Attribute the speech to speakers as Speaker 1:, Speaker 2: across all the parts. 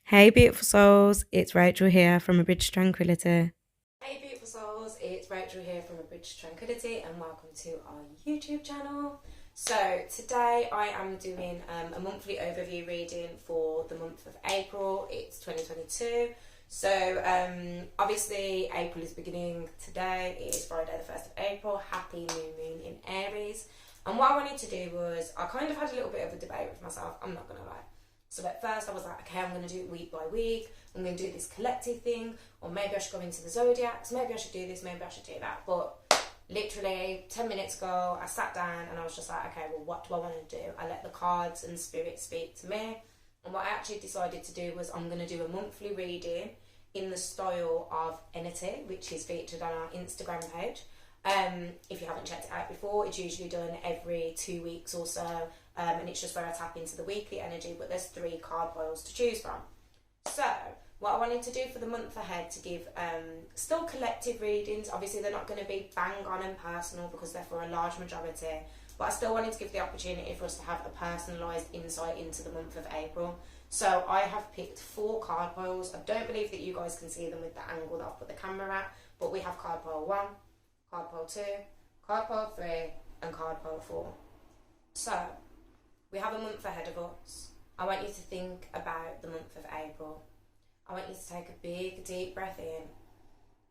Speaker 1: Hey, beautiful souls, it's Rachel here from A Bridge to Tranquility.
Speaker 2: Hey beautiful souls, it's Rachel here from A Bridge to Tranquility and welcome to our YouTube channel. So today I am doing a monthly overview reading for the month of April. It's 2022. So obviously April is beginning today. It is Friday the 1st of April. Happy new moon in Aries. And what I wanted to do was, I kind of had a little bit of a debate with myself, I'm not going to lie. So at first I was like, okay, I'm going to do it week by week. I'm going to do this collective thing, or maybe I should go into the zodiacs, maybe I should do this, maybe I should do that. But literally 10 minutes ago, I sat down and I was just like, okay, well, what do I want to do? I let the cards and spirit speak to me. And what I actually decided to do was I'm going to do a monthly reading in the style of Entity, which is featured on our Instagram page. If you haven't checked it out before, it's usually done every 2 weeks or so, and it's just where I tap into the weekly energy, but there's 3 card piles to choose from. So what I wanted to do for the month ahead to give still collective readings. Obviously they're not going to be bang on and personal because they're for a large majority, but I still wanted to give the opportunity for us to have a personalised insight into the month of April. So I have picked 4 card piles. I don't believe that you guys can see them with the angle that I've put the camera at, but we have card pile 1, card pile 2, card pile 3 and card pile 4. So we have a month ahead of us. I want you to think about the month of April. I want you to take a big deep breath in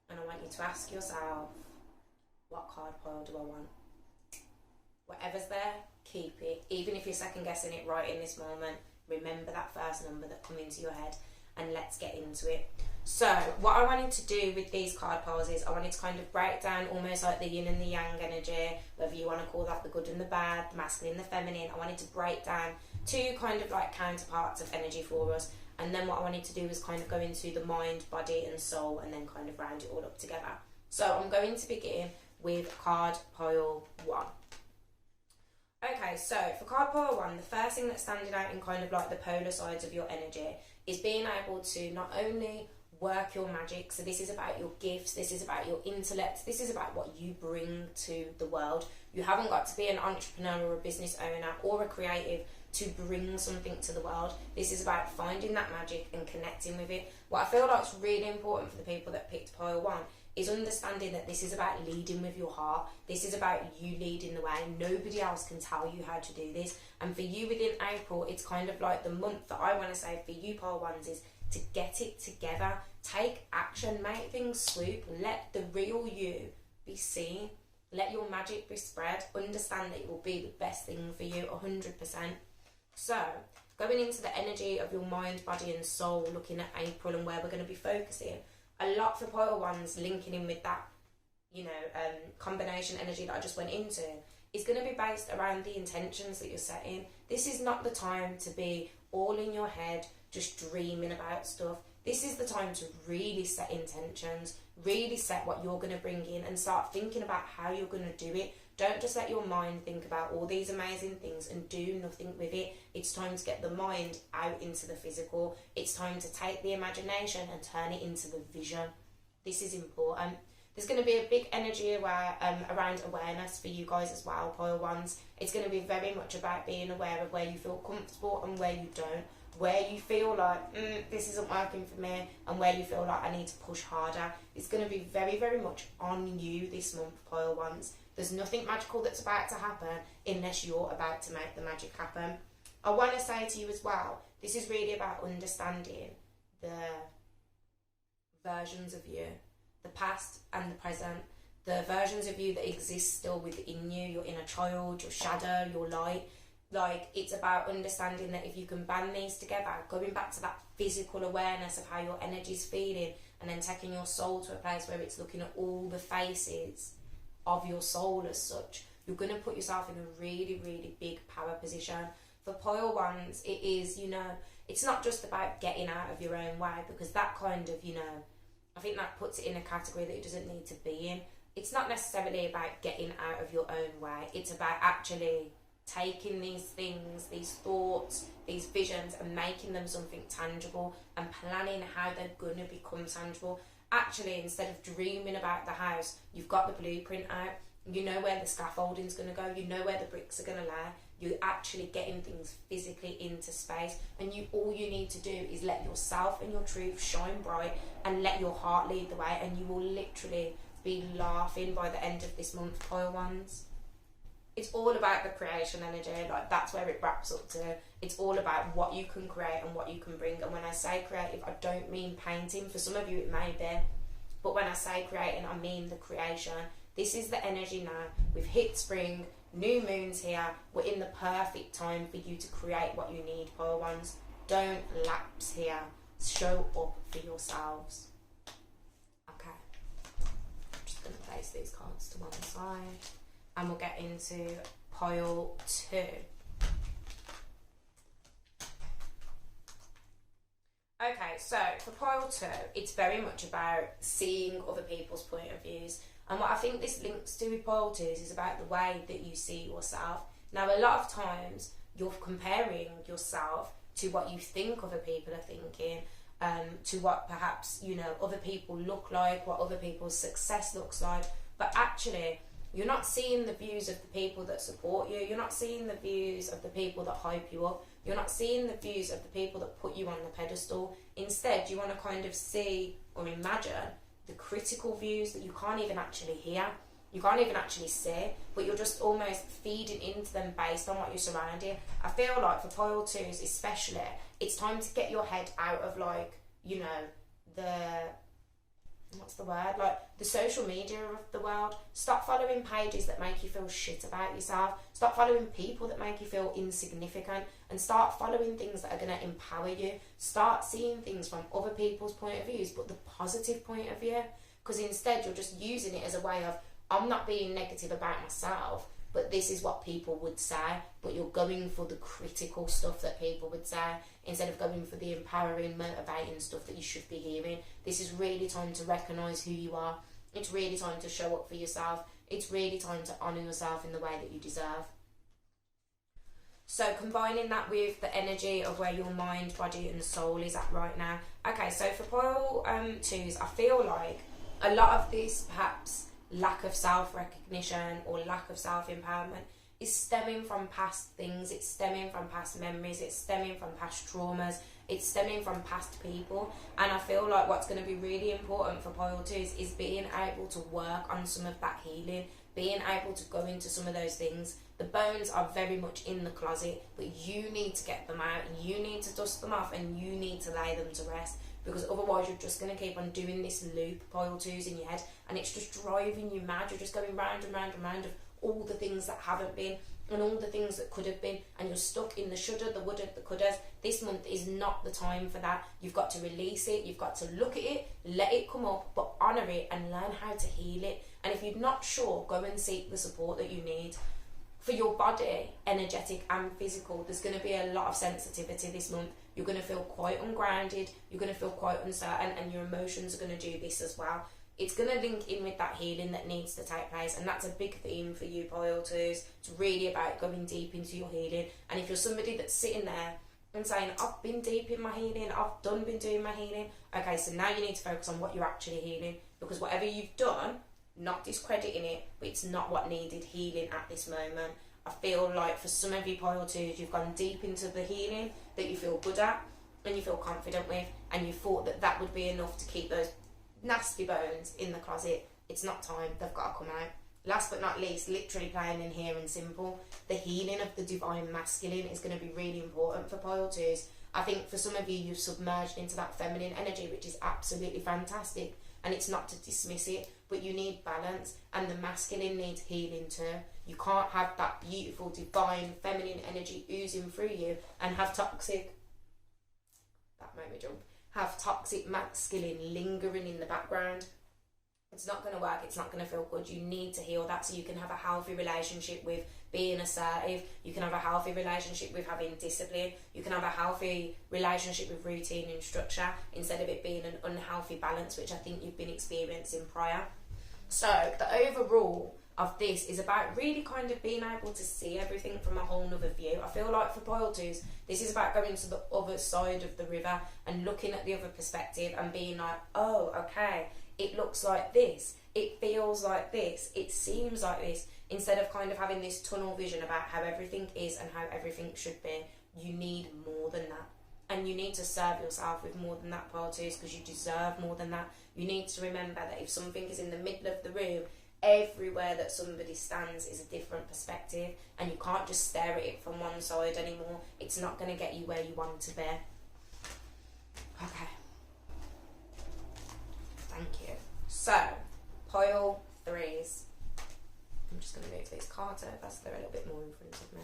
Speaker 2: and I want you to ask yourself, what card pile do I want? Whatever's there, keep it. Even if you're second guessing it right in this moment, remember that first number that comes into your head and let's get into it. So what I wanted to do with these card piles is I wanted to kind of break down almost like the yin and the yang energy, whether you want to call that the good and the bad, the masculine and the feminine. I wanted to break down 2 kind of like counterparts of energy for us, and then what I wanted to do was kind of go into the mind, body and soul and then kind of round it all up together. So I'm going to begin with card pile 1. Okay, so for card pile 1, the first thing that's standing out in kind of like the polar sides of your energy is being able to not only work your magic, so this is about your gifts, this is about your intellect, this is about what you bring to the world. You haven't got to be an entrepreneur or a business owner or a creative to bring something to the world. This is about finding that magic and connecting with it. What I feel like is really important for the people that picked pile 1 is understanding that this is about leading with your heart. This is about you leading the way. Nobody else can tell you how to do this. And for you within April, it's kind of like the month that I want to say for you pile 1s is to get it together. Take action, make things swoop, let the real you be seen. Let your magic be spread. Understand that it will be the best thing for you 100%. So, going into the energy of your mind, body and soul, looking at April and where we're going to be focusing, a lot for pile 1s linking in with that, combination energy that I just went into is going to be based around the intentions that you're setting. This is not the time to be all in your head, just dreaming about stuff. This is the time to really set intentions, really set what you're going to bring in and start thinking about how you're going to do it. Don't just let your mind think about all these amazing things and do nothing with it. It's time to get the mind out into the physical. It's time to take the imagination and turn it into the vision. This is important. There's going to be a big energy around awareness for you guys as well, pile 1s. It's going to be very much about being aware of where you feel comfortable and where you don't. Where you feel like, this isn't working for me, and where you feel like I need to push harder. It's going to be very, very much on you this month, pile 1s. There's nothing magical that's about to happen unless you're about to make the magic happen. I want to say to you as well, this is really about understanding the versions of you, the past and the present, the versions of you that exist still within you, your inner child, your shadow, your light. Like, it's about understanding that if you can band these together, going back to that physical awareness of how your energy's feeling, and then taking your soul to a place where it's looking at all the faces of your soul as such, you're going to put yourself in a really, really big power position. For pile 1s, it is, it's not just about getting out of your own way, because that kind of, I think that puts it in a category that it doesn't need to be in. It's not necessarily about getting out of your own way. It's about actually taking these things, these thoughts, these visions and making them something tangible and planning how they're going to become tangible. Actually, instead of dreaming about the house, you've got the blueprint out. You know where the scaffolding's going to go. You know where the bricks are going to lay. You're actually getting things physically into space, and all you need to do is let yourself and your truth shine bright and let your heart lead the way, and you will literally be laughing by the end of this month, pile ones. It's all about the creation energy. Like, that's where it wraps up to. It's all about what you can create and what you can bring. And when I say creative, I don't mean painting. For some of you it may be, but when I say creating, I mean the creation. This is the energy now. We've hit spring, new moon's here. We're in the perfect time for you to create what you need, pile ones. Don't lapse here. Show up for yourselves. Okay, I'm just going to place these cards to one side, and we'll get into pile 2. Okay, so for pile 2, it's very much about seeing other people's point of views. And what I think this links to with pile 2 is about the way that you see yourself. Now, a lot of times, you're comparing yourself to what you think other people are thinking, to what perhaps, other people look like, what other people's success looks like. But actually, you're not seeing the views of the people that support you. You're not seeing the views of the people that hype you up. You're not seeing the views of the people that put you on the pedestal. Instead, you want to kind of see or imagine the critical views that you can't even actually hear. You can't even actually see, but you're just almost feeding into them based on what you're surrounding. I feel like for pile 2s especially, it's time to get your head out of the social media of the world. Stop following pages that make you feel shit about yourself. Stop following people that make you feel insignificant, and start following things that are going to empower you. Start seeing things from other people's point of views, but the positive point of view, because instead you're just using it as a way of, I'm not being negative about myself, but this is what people would say. But you're going for the critical stuff that people would say instead of going for the empowering, motivating stuff that you should be hearing. This is really time to recognise who you are. It's really time to show up for yourself. It's really time to honour yourself in the way that you deserve. So combining that with the energy of where your mind, body and soul is at right now. Okay, so for pile 2s, I feel like a lot of this perhaps lack of self-recognition or lack of self-empowerment is stemming from past things. It's stemming from past memories. It's stemming from past traumas. It's stemming from past people. And I feel like what's going to be really important for pile 2s is being able to work on some of that healing, being able to go into some of those things. The bones are very much in the closet, but you need to get them out, and you need to dust them off, and you need to lay them to rest, because otherwise you're just going to keep on doing this loop, pile 2s in your head, and it's just driving you mad. You're just going round and round and round of all the things that haven't been and all the things that could have been, and you're stuck in the shoulda, the woulda, the couldas. This month is not the time for that. You've got to release it. You've got to look at it, let it come up, but honour it and learn how to heal it. And if you're not sure, go and seek the support that you need. For your body, energetic and physical, there's going to be a lot of sensitivity this month. You're going to feel quite ungrounded, you're going to feel quite uncertain, and your emotions are going to do this as well. It's going to link in with that healing that needs to take place, and that's a big theme for you, pile 2s. It's really about going deep into your healing. And if you're somebody that's sitting there and saying, I've been deep in my healing, I've been doing my healing, okay, so now you need to focus on what you're actually healing, because whatever you've done, not discrediting it, but it's not what needed healing at this moment. I feel like for some of you pile 2s, you've gone deep into the healing that you feel good at and you feel confident with, and you thought that that would be enough to keep those nasty bones in the closet. It's not time. They've got to come out. Last but not least, literally plain and here and simple, the healing of the divine masculine is going to be really important for pile 2s. I think for some of you, you've submerged into that feminine energy, which is absolutely fantastic, and it's not to dismiss it, but you need balance, and the masculine needs healing too. You can't have that beautiful divine feminine energy oozing through you and have toxic, that made me jump, have toxic masculine lingering in the background. It's not going to work. It's not going to feel good. You need to heal that so you can have a healthy relationship with being assertive. You can have a healthy relationship with having discipline. You can have a healthy relationship with routine and structure instead of it being an unhealthy balance, which I think you've been experiencing prior. So the overall of this is about really kind of being able to see everything from a whole nother view. I feel like for pile 2s, this is about going to the other side of the river and looking at the other perspective and being like, oh, okay, it looks like this, it feels like this, it seems like this. Instead of kind of having this tunnel vision about how everything is and how everything should be, you need more than that. And you need to serve yourself with more than that, pile twos, because you deserve more than that. You need to remember that if something is in the middle of the room, everywhere that somebody stands is a different perspective, and you can't just stare at it from one side anymore. It's not going to get you where you want to be. Okay. Thank you. So, pile threes. I'm just going to move these cards over so they're a little bit more in front of me.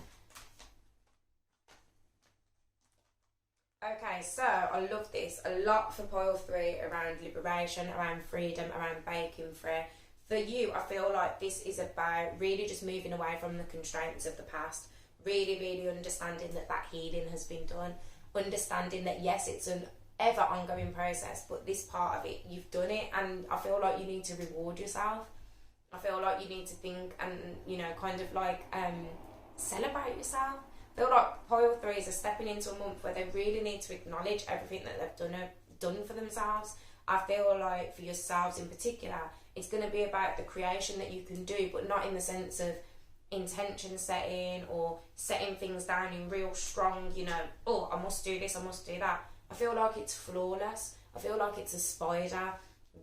Speaker 2: Okay, so I love this a lot for pile three, around liberation, around freedom, around breaking free. For you, I feel like this is about really just moving away from the constraints of the past, really understanding that healing has been done, understanding that yes, it's an ever ongoing process, but this part of it, you've done it, and I feel like you need to reward yourself. I feel like you need to think and, you know, kind of like celebrate yourself. I feel like pile threes are stepping into a month where they really need to acknowledge everything that they've done for themselves. I feel like for yourselves in particular, it's going to be about the creation that you can do, but not in the sense of intention setting or setting things down in real strong, you know, oh, I must do this, I must do that. I feel like it's flawless. I feel like it's a spider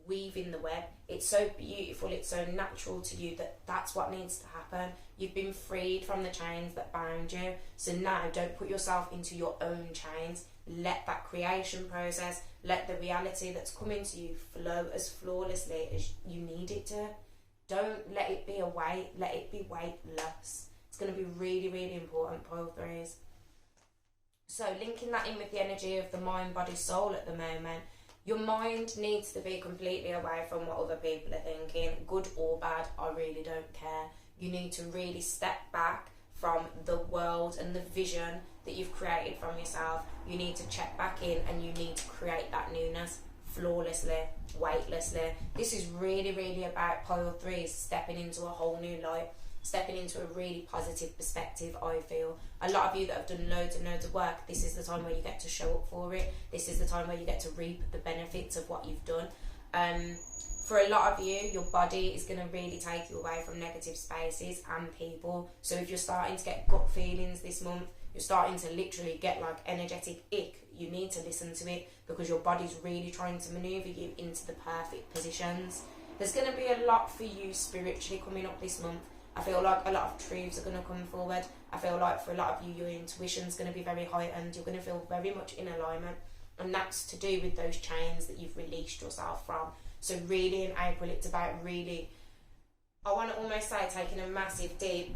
Speaker 2: weaving the web. It's so beautiful, it's so natural to you that that's what needs to happen. You've been freed from the chains that bound you, so now don't put yourself into your own chains. Let that creation process, let the reality that's coming to you flow as flawlessly as you need it to. Don't let it be a weight, let it be weightless. It's going to be really important, pile threes. So linking that in with the energy of the mind, body, soul at the moment, your mind needs to be completely away from what other people are thinking, good or bad, I really don't care. You need to really step back from the world and the vision that you've created from yourself. You need to check back in and you need to create that newness flawlessly, weightlessly. This is really about pile threes stepping into a whole new light, stepping into a really positive perspective. I feel a lot of you that have done loads and loads of work, this is the time where you get to show up for it. This is the time where you get to reap the benefits of what you've done. For a lot of you, your body is going to really take you away from negative spaces and people. So if you're starting to get gut feelings this month, you're starting to literally get like energetic ick, you need to listen to it, because your body's really trying to maneuver you into the perfect positions. There's going to be a lot for you spiritually coming up this month. I feel like a lot of truths are going to come forward. I feel like for a lot of you, your intuition's going to be very heightened. You're going to feel very much in alignment, and that's to do with those chains that you've released yourself from. So really in April, it's about really, I want to almost say taking a massive deep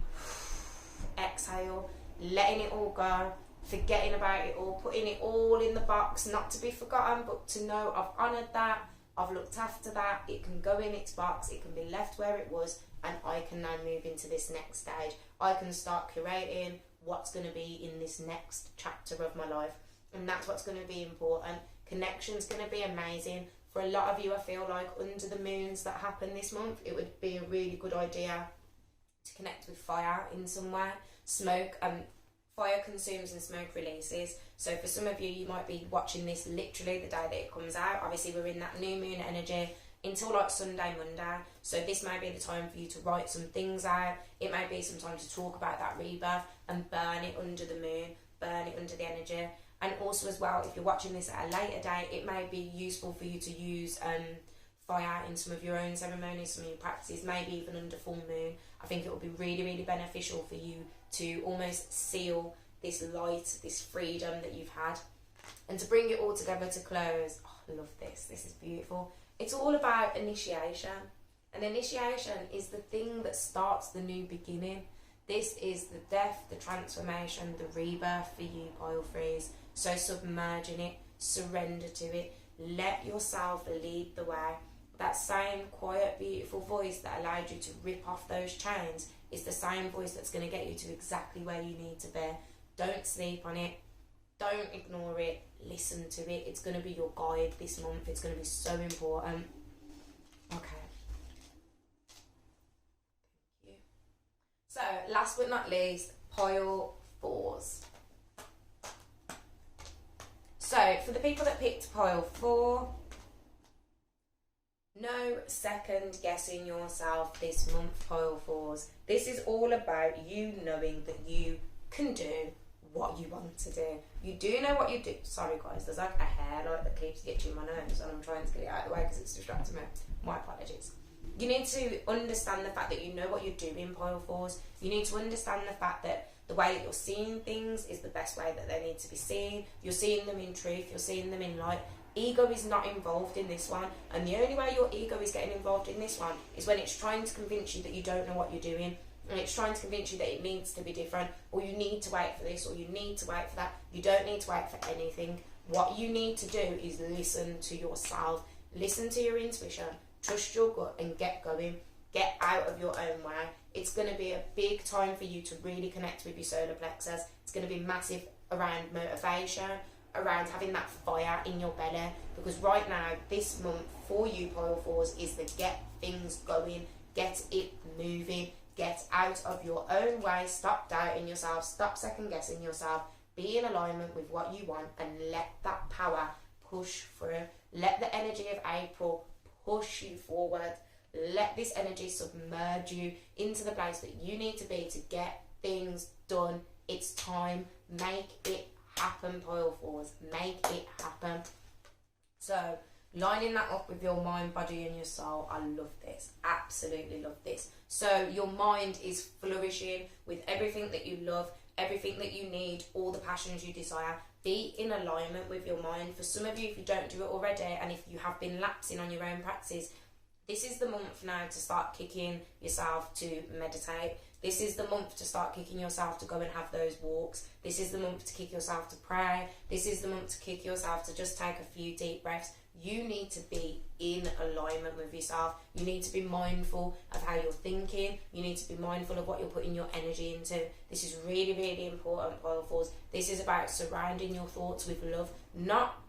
Speaker 2: exhale, letting it all go, forgetting about it all, putting it all in the box, not to be forgotten, but to know I've honoured that, I've looked after that, it can go in its box, it can be left where it was, and I can now move into this next stage. I can start curating what's going to be in this next chapter of my life, and that's what's going to be important. Connection's going to be amazing. For a lot of you, I feel like under the moons that happen this month, it would be a really good idea to connect with fire in some way. Smoke, fire consumes and smoke releases. So for some of you, you might be watching this literally the day that it comes out. Obviously, we're in that new moon energy until like Sunday, Monday. So this may be the time for you to write some things out. It may be some time to talk about that rebirth and burn it under the moon, burn it under the energy. And also as well, if you're watching this at a later date, it may be useful for you to use fire in some of your own ceremonies, some of your practices, maybe even under full moon. I think it will be really beneficial for you to almost seal this light, this freedom that you've had. And to bring it all together to close, oh, I love this. This is beautiful. It's all about initiation. And initiation is the thing that starts the new beginning. This is the death, the transformation, the rebirth for you, pile threes. So submerge in it, surrender to it, let yourself lead the way. That same quiet, beautiful voice that allowed you to rip off those chains is the same voice that's going to get you to exactly where you need to be. Don't sleep on it. Don't ignore it. Listen to it. It's going to be your guide this month. It's going to be so important. Okay. Thank you. So, last but not least, pile fours. So, for the people that picked pile 4, No second guessing yourself this month, pile fours. This is all about you knowing that you can do what you want to do. You do know what you do. Sorry guys, there's like a hairlight that keeps itching my nose and I'm trying to get it out of the way because it's distracting me. My apologies. You need to understand the fact that you know what you're doing, pile fours. You need to understand the fact that the way that you're seeing things is the best way that they need to be seen. You're seeing them in truth, you're seeing them in light. Ego is not involved in this one, and the only way your ego is getting involved in this one is when it's trying to convince you that you don't know what you're doing, and it's trying to convince you that it needs to be different, or you need to wait for this, or you need to wait for that. You don't need to wait for anything. What you need to do is listen to yourself, listen to your intuition, trust your gut, and get going. Get out of your own way. It's going to be a big time for you to really connect with your solar plexus. It's going to be massive around motivation, around having that fire in your belly, because right now, this month for you pile fours is the get things going, get it moving, get out of your own way, stop doubting yourself, stop second guessing yourself, be in alignment with what you want, and let that power push through. Let the energy of April push you forward. Let this energy submerge you into the place that you need to be to get things done. It's time. Make it happen, pile fours. Make it happen. So, lining that up with your mind, body, and your soul, I love this. Absolutely love this. So, your mind is flourishing with everything that you love, everything that you need, all the passions you desire. Be in alignment with your mind. For some of you, if you don't do it already, and if you have been lapsing on your own practice, this is the month now to start kicking yourself to meditate. This is the month to start kicking yourself to go and have those walks. This is the month to kick yourself to pray. This is the month to kick yourself to just take a few deep breaths. You need to be in alignment with yourself. You need to be mindful of how you're thinking. You need to be mindful of what you're putting your energy into. This is really, really important, pile fours. This is about surrounding your thoughts with love, not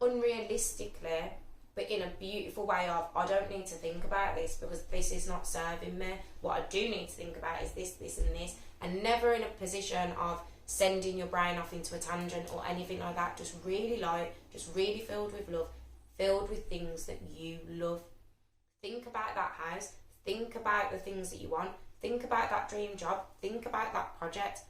Speaker 2: unrealistically, but in a beautiful way of, I don't need to think about this because this is not serving me. What I do need to think about is this, this and this. And never in a position of sending your brain off into a tangent or anything like that. Just really light, just really filled with love, filled with things that you love. Think about that house. Think about the things that you want. Think about that dream job. Think about that project.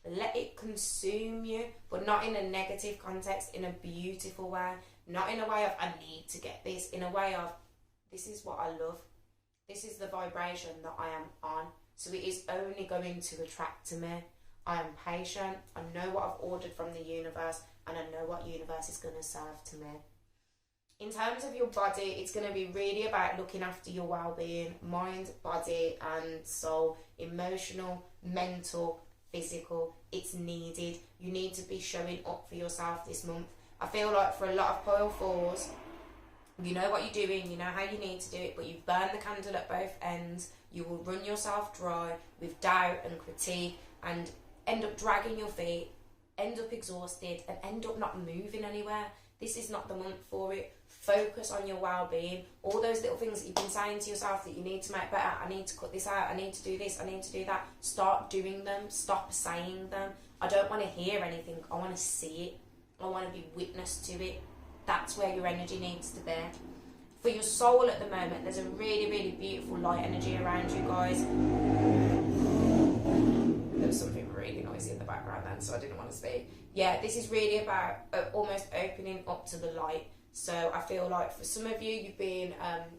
Speaker 2: Let it consume you, but not in a negative context, in a beautiful way. Not in a way of, I need to get this. In a way of, this is what I love. This is the vibration that I am on. So it is only going to attract to me. I am patient. I know what I've ordered from the universe. And I know what universe is going to serve to me. In terms of your body, it's going to be really about looking after your well-being. Mind, body and soul. Emotional, mental, physical. It's needed. You need to be showing up for yourself this month. I feel like for a lot of pile fours, you know what you're doing, you know how you need to do it, but you've burned the candle at both ends. You will run yourself dry with doubt and critique and end up dragging your feet, end up exhausted and end up not moving anywhere. This is not the month for it. Focus on your well-being. All those little things that you've been saying to yourself that you need to make better. I need to cut this out. I need to do this. I need to do that. Start doing them. Stop saying them. I don't want to hear anything. I want to see it. I want to be witness to it. That's where your energy needs to be. For your soul at the moment, there's a really, really beautiful light energy around you guys. There was something really noisy in the background then, so I didn't want to speak. Yeah, this is really about almost opening up to the light. So I feel like for some of you, you've been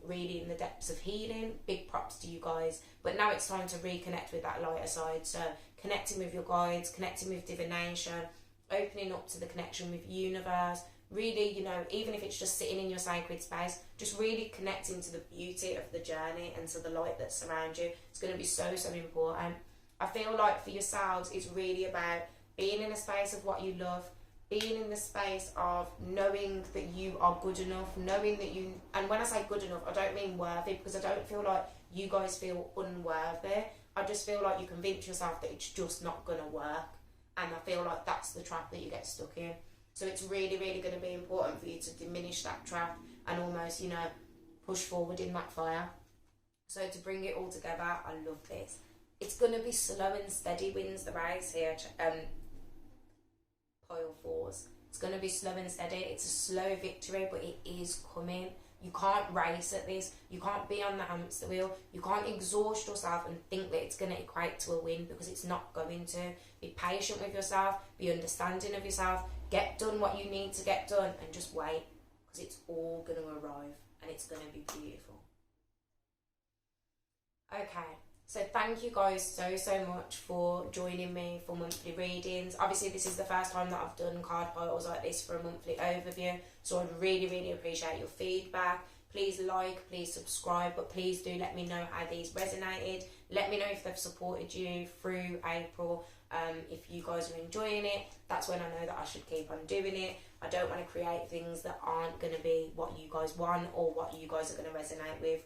Speaker 2: really in the depths of healing. Big props to you guys. But now it's time to reconnect with that lighter side. So connecting with your guides, connecting with divination, opening up to the connection with universe, really, you know, even if it's just sitting in your sacred space, just really connecting to the beauty of the journey and to the light that surrounds you. It's going to be so, so important. I feel like for yourselves, it's really about being in a space of what you love, being in the space of knowing that you are good enough, knowing that you, and when I say good enough, I don't mean worthy, because I don't feel like you guys feel unworthy. I just feel like you convince yourself that it's just not going to work. And I feel like that's the trap that you get stuck in. So it's really, really going to be important for you to diminish that trap and almost, you know, push forward in that fire. So to bring it all together, I love this. It's going to be slow and steady wins the race here, pile fours. It's going to be slow and steady. It's a slow victory, but it is coming. You can't race at this. You can't be on the hamster wheel. You can't exhaust yourself and think that it's going to equate to a win, because it's not going to. Be patient with yourself. Be understanding of yourself. Get done what you need to get done, and just wait, because it's all going to arrive and it's going to be beautiful. Okay, so thank you guys so much for joining me for monthly readings. Obviously this is the first time that I've done card piles like this for a monthly overview, so I'd really appreciate your feedback. Please like, please subscribe, but please do let me know how these resonated. Let me know if they've supported you through April. If you guys are enjoying it, that's when I know that I should keep on doing it. I don't want to create things that aren't going to be what you guys want or what you guys are going to resonate with.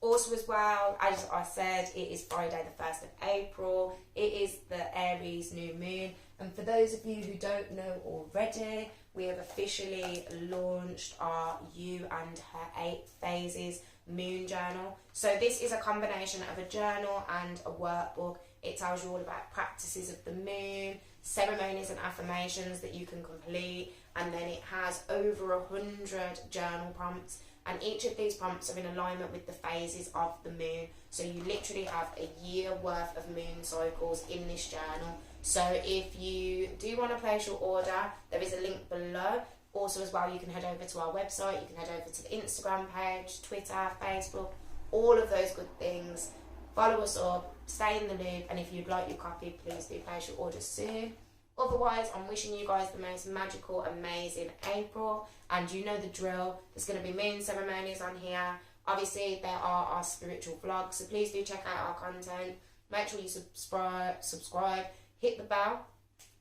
Speaker 2: Also as well, as I said, it is Friday the 1st of April. It is the Aries new moon. And for those of you who don't know already, we have officially launched our You and Her 8 Phases moon journal. So this is a combination of a journal and a workbook. It tells you all about practices of the moon, ceremonies and affirmations that you can complete, and then it has over 100 journal prompts, and each of these prompts are in alignment with the phases of the moon. So you literally have a year worth of moon cycles in this journal. So if you do want to place your order, there is a link below. Also as well, you can head over to our website, you can head over to the Instagram page, Twitter, Facebook, all of those good things. Follow us up, stay in the loop, and if you'd like your copy, please do place your order soon. Otherwise, I'm wishing you guys the most magical, amazing April, and you know the drill. There's going to be moon ceremonies on here. Obviously, there are our spiritual vlogs, so please do check out our content. Make sure you subscribe, hit the bell,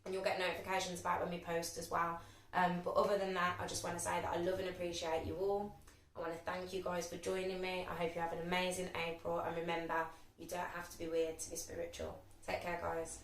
Speaker 2: and you'll get notifications about when we post as well. But other than that, I just want to say that I love and appreciate you all. I want to thank you guys for joining me. I hope you have an amazing April, and remember, you don't have to be weird to be spiritual. Take care, guys.